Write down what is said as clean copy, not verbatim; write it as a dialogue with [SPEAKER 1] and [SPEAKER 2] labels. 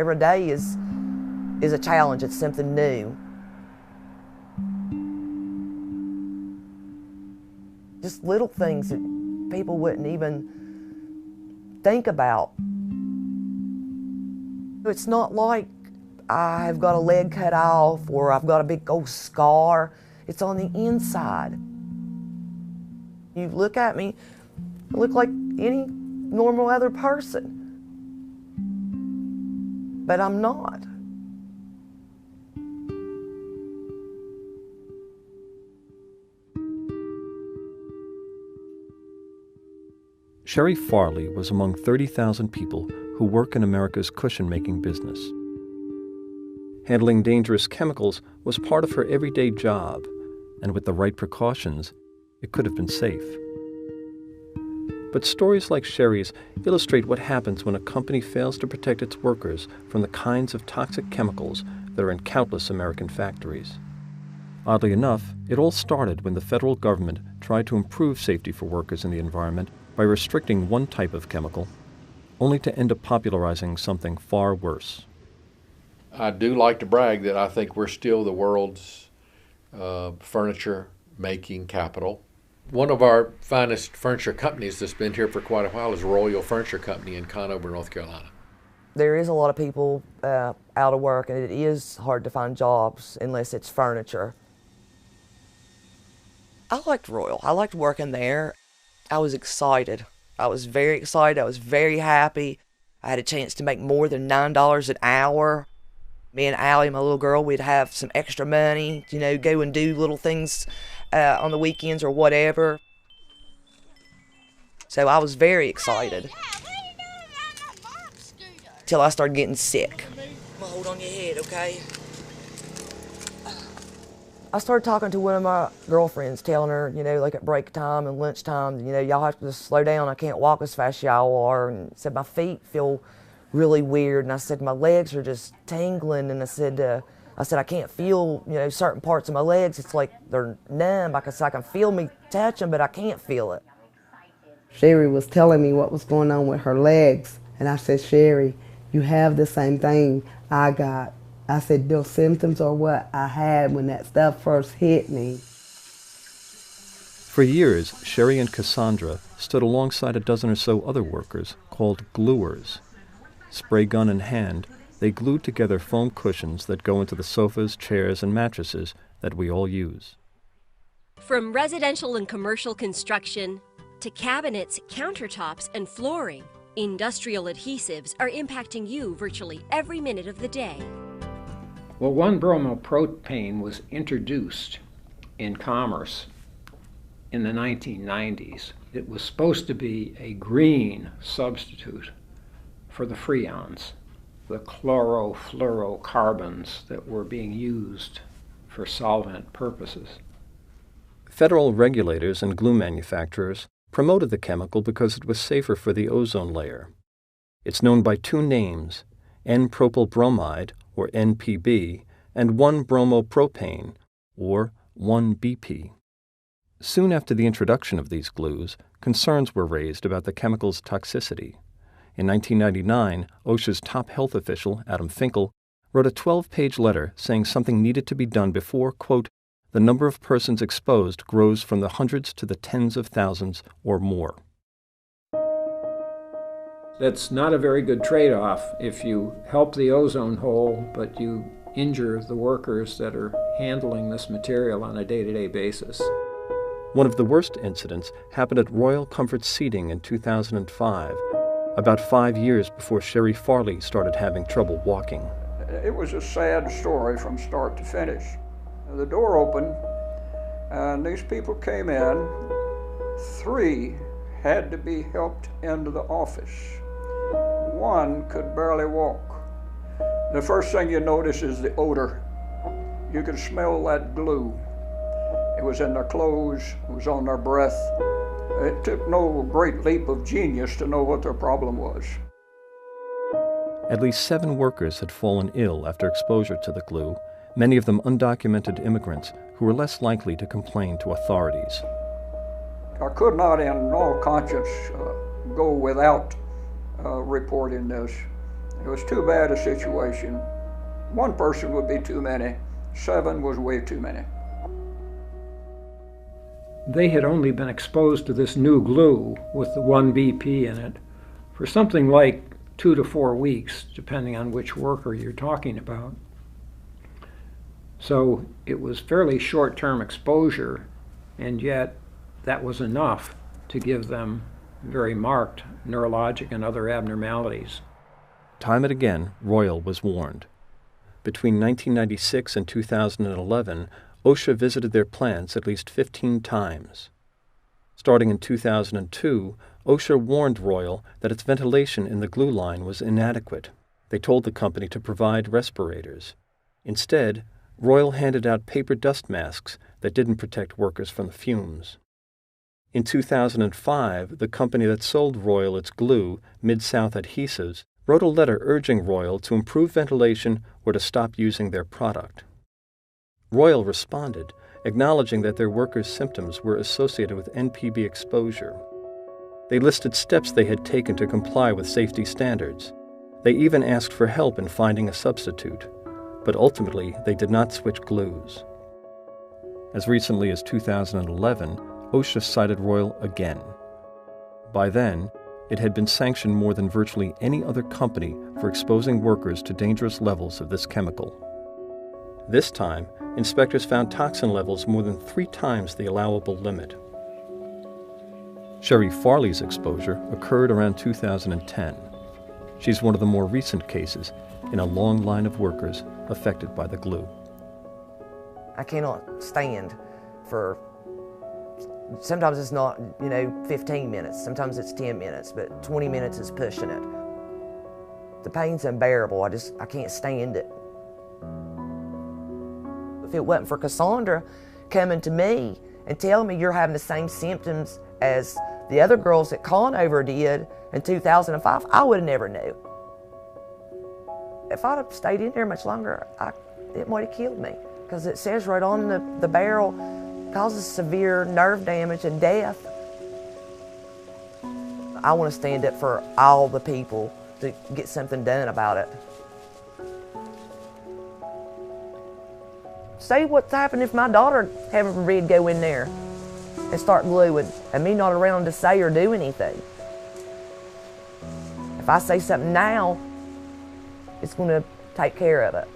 [SPEAKER 1] every day is a challenge. It's something new. Just little things that people wouldn't even think about. It's not like I've got a leg cut off or I've got a big old scar. It's on the inside. You look at me, I look like any normal other person. But I'm not.
[SPEAKER 2] Sherry Farley was among 30,000 people who work in America's cushion-making business. Handling dangerous chemicals was part of her everyday job, and with the right precautions, it could have been safe. But stories like Sherry's illustrate what happens when a company fails to protect its workers from the kinds of toxic chemicals that are in countless American factories. Oddly enough, it all started when the federal government tried to improve safety for workers in the environment by restricting one type of chemical, only to end up popularizing something far worse.
[SPEAKER 3] I do like to brag that I think we're still the world's furniture making capital. One of our finest furniture companies that's been here for quite a while is Royal Furniture Company in Conover, North Carolina.
[SPEAKER 1] There is a lot of people out of work, and it is hard to find jobs unless it's furniture. I liked Royal. I liked working there. I was excited. I was very excited. I was very happy. I had a chance to make more than $9 an hour. Me and Allie, my little girl, we'd have some extra money, you know, go and do little things on the weekends or whatever. So I was very excited. Till I started getting sick. I'm gonna hold on your head, okay? I started talking to one of my girlfriends, telling her, you know, like at break time and lunch time, you know, y'all have to just slow down. I can't walk as fast as y'all are. And said my feet feel really weird. And I said my legs are just tingling. And I said I can't feel, you know, certain parts of my legs. It's like they're numb. I can feel me touch them, but I can't feel it.
[SPEAKER 4] Sherry was telling me what was going on with her legs. And I said, Sherry, you have the same thing I got. I said, those symptoms are what I had when that stuff first hit me.
[SPEAKER 2] For years, Sherry and Cassandra stood alongside a dozen or so other workers called gluers. Spray gun in hand, they glued together foam cushions that go into the sofas, chairs, and mattresses that we all use.
[SPEAKER 5] From residential and commercial construction to cabinets, countertops, and flooring, industrial adhesives are impacting you virtually every minute of the day.
[SPEAKER 6] Well, 1-bromopropane was introduced in commerce in the 1990s. It was supposed to be a green substitute for the freons, the chlorofluorocarbons that were being used for solvent purposes.
[SPEAKER 2] Federal regulators and glue manufacturers promoted the chemical because it was safer for the ozone layer. It's known by two names, N-propyl bromide, or NPB, and 1-bromopropane, or 1BP. Soon after the introduction of these glues, concerns were raised about the chemical's toxicity. In 1999, OSHA's top health official, Adam Finkel, wrote a 12-page letter saying something needed to be done before, quote, the number of persons exposed grows from the hundreds to the tens of thousands or more.
[SPEAKER 6] That's not a very good trade-off if you help the ozone hole, but you injure the workers that are handling this material on a day-to-day basis.
[SPEAKER 2] One of the worst incidents happened at Royal Comfort Seating in 2005, about 5 years before Sherry Farley started having trouble walking.
[SPEAKER 7] It was a sad story from start to finish. The door opened, and these people came in. 3 had to be helped into the office. 1 could barely walk. The first thing you notice is the odor. You could smell that glue. It was in their clothes, it was on their breath. It took no great leap of genius to know what their problem was.
[SPEAKER 2] At least 7 workers had fallen ill after exposure to the glue, many of them undocumented immigrants who were less likely to complain to authorities.
[SPEAKER 7] I could not in all conscience go without reporting this. It was too bad a situation. One person would be too many. 7 was way too many.
[SPEAKER 6] They had only been exposed to this new glue with the 1 BP in it for something like 2 to 4 weeks, depending on which worker you're talking about. So it was fairly short-term exposure, and yet that was enough to give them very marked neurologic and other abnormalities.
[SPEAKER 2] Time and again, Royal was warned. Between 1996 and 2011, OSHA visited their plants at least 15 times. Starting in 2002, OSHA warned Royal that its ventilation in the glue line was inadequate. They told the company to provide respirators. Instead, Royal handed out paper dust masks that didn't protect workers from the fumes. In 2005, the company that sold Royal its glue, Mid-South Adhesives, wrote a letter urging Royal to improve ventilation or to stop using their product. Royal responded, acknowledging that their workers' symptoms were associated with NPB exposure. They listed steps they had taken to comply with safety standards. They even asked for help in finding a substitute, but ultimately they did not switch glues. As recently as 2011, OSHA cited Royal again. By then, it had been sanctioned more than virtually any other company for exposing workers to dangerous levels of this chemical. This time, inspectors found toxin levels more than 3 times the allowable limit. Sherry Farley's exposure occurred around 2010. She's one of the more recent cases in a long line of workers affected by the glue.
[SPEAKER 1] I cannot stand for, sometimes it's not, 15 minutes, sometimes it's 10 minutes, but 20 minutes is pushing it. The pain's unbearable, I can't stand it. If it wasn't for Cassandra coming to me and telling me you're having the same symptoms as the other girls at Conover did in 2005, I would have never knew. If I'd have stayed in there much longer, it might have killed me, because it says right on the barrel, causes severe nerve damage and death. I want to stand up for all the people to get something done about it. Say what's happened if my daughter having Red go in there and start gluing, and me not around to say or do anything. If I say something now, it's going to take care of it.